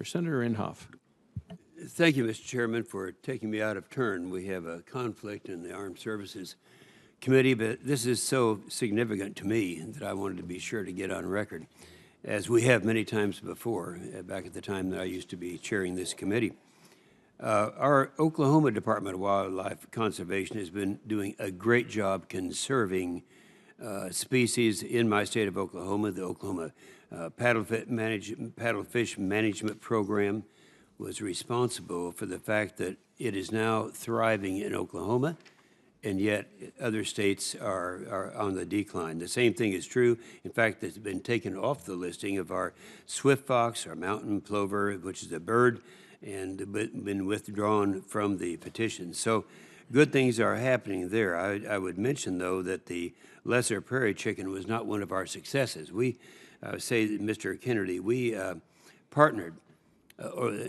Senator Inhofe. Thank you, Mr. Chairman, for taking me out of turn. We have a conflict in the Armed Services Committee, but this is so significant to me that I wanted to be sure to get on record, as we have many times before, back at the time that I used to be chairing this committee. Our Oklahoma Department of Wildlife Conservation has been doing a great job conserving species in my state of Oklahoma. The Oklahoma Paddlefish Management Program was responsible for the fact that it is now thriving in Oklahoma, and yet other states are on the decline. The same thing is true. In fact, it's been taken off the listing of our swift fox, our mountain plover, which is a bird, and been withdrawn from the petition. So good things are happening there. I would mention, though, that the lesser prairie chicken was not one of our successes. We say, Mr. Kennedy, we partnered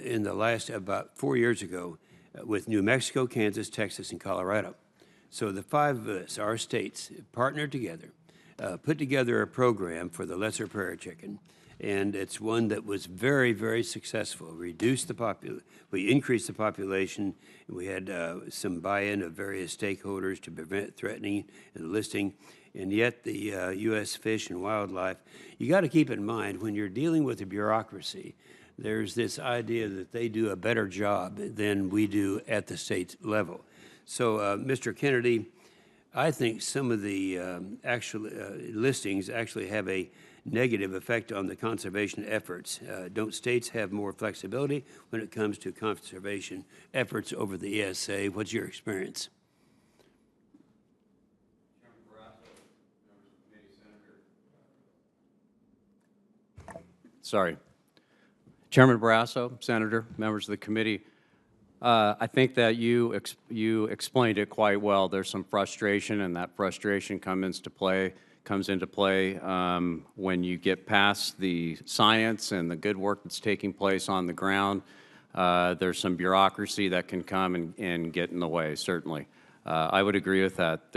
in the last, about 4 years ago, with New Mexico, Kansas, Texas, and Colorado. So the five of us, our states, partnered together, put together a program for the lesser prairie chicken, and it's one that was very, very successful. We increased the population. We had some buy-in of various stakeholders to prevent threatening and listing, and yet the U.S. Fish and Wildlife, you got to keep in mind when you're dealing with the bureaucracy, there's this idea that they do a better job than we do at the state level. So, Mr. Kennedy, I think some of the actual listings actually have a negative effect on the conservation efforts. Don't states have more flexibility when it comes to conservation efforts over the ESA? What's your experience? Sorry. Chairman Barrasso, Senator, members of the committee, I think that you explained it quite well. There's some frustration, and that frustration comes into play when you get past the science and the good work that's taking place on the ground. There's some bureaucracy that can come and get in the way, certainly. I would agree with that.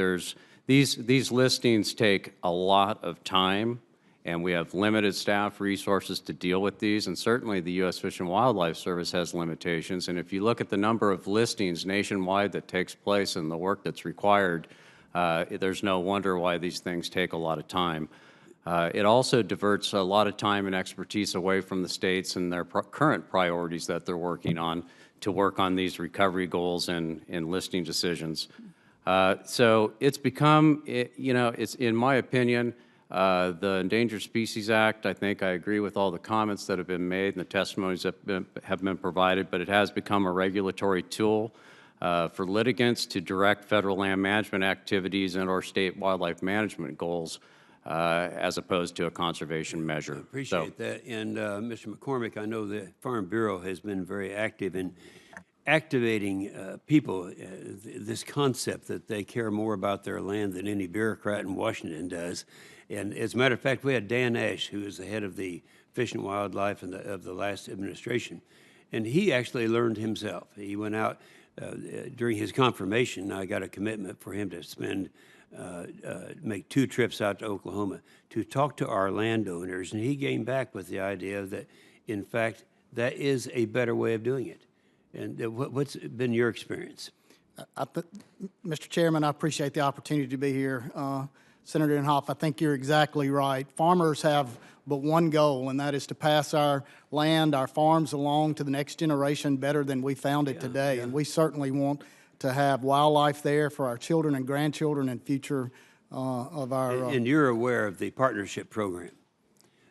These listings take a lot of time, and we have limited staff resources to deal with these, and certainly the U.S. Fish and Wildlife Service has limitations. And if you look at the number of listings nationwide that takes place and the work that's required, there's no wonder why these things take a lot of time. It also diverts a lot of time and expertise away from the states and their current priorities that they're working on to work on these recovery goals and listing decisions. So it's become, it's, in my opinion, the Endangered Species Act, I think I agree with all the comments that have been made and the testimonies that have been provided, but it has become a regulatory tool for litigants to direct federal land management activities and or state wildlife management goals as opposed to a conservation measure. I appreciate that. And Mr. McCormick, I know the Farm Bureau has been very active in activating people, this concept that they care more about their land than any bureaucrat in Washington does. And as a matter of fact, we had Dan Ash, who is the head of the Fish and Wildlife of the last administration, and he actually learned himself. He went out during his confirmation. I got a commitment for him to make 2 trips out to Oklahoma to talk to our landowners, and he came back with the idea that, in fact, that is a better way of doing it. And what's been your experience? Mr. Chairman, I appreciate the opportunity to be here. Senator Inhofe, I think you're exactly right. Farmers have but one goal, and that is to pass our land, our farms along to the next generation better than we found it today. Yeah. And we certainly want to have wildlife there for our children and grandchildren and future of our... And you're aware of the partnership program.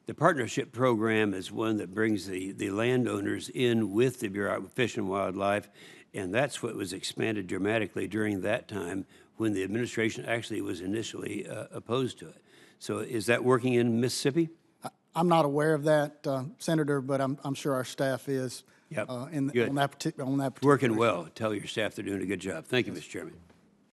The partnership program is one that brings the landowners in with the Bureau of Fish and Wildlife, and that's what was expanded dramatically during that time when the administration actually was initially opposed to it. So is that working in Mississippi? I'm not aware of that, Senator, but I'm sure our staff is yep. on that particular Working well. Tell your staff they're doing a good job. Thank you, Mr. Chairman.